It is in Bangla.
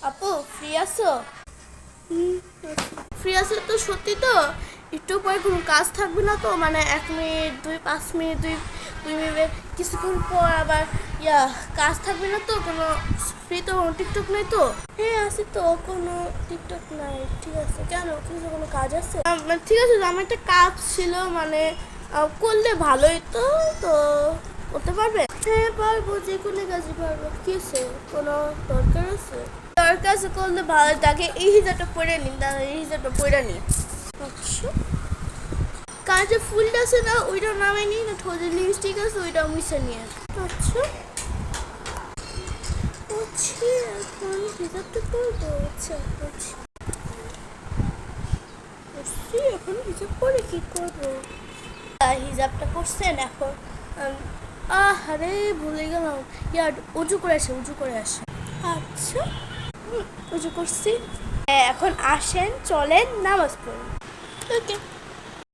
আপু ফ্রি আছো? ফ্রি আছো তো সত্যি তো? একটু পরে কোনো কাজ থাকবে না তো? মানে 1 মিনিট 5 মিনিট 2 মিনিট কিছুক্ষণ পর আবার কাজ থাকবে না তো? কোনো ফ্রি তো কোনো টিকটক নেই তো? হ্যাঁ আছে তো, কোনো টিকটক নাই। ঠিক আছে, কেন কিছু কোনো কাজ আছে? ঠিক আছে, আমার একটা কাজ ছিল, মানে করলে ভালোই তো। তো করতে পারবে? হ্যাঁ পারবো, যে কোনো কাজই পারবো। কি আছে, কোনো দরকার আছে? দরকার আছে করলে ভালো। তাকে এই হিজাবটা পরে নিন, দাদা এই হিজাবটা পরে নিন। আচ্ছা, কার যে ফুলটা আছে না ওইটা নামে নিন, ঠোঁটে লিপস্টিক আছে ওইটা মুছে নিয়ে। আচ্ছা বুঝছি, এখন হিজাবটা করবো। আচ্ছা বুঝছি বুঝছি, এখন হিজাব করে কি করবো? হিজাবটা করছেন এখন? আরে ভুলে গেলাম, উজু করে আসে, উজু করে আসে। আচ্ছা, উজু করছি। এখন আসেন, চলেন নামাজ পড়ুন। ওকে।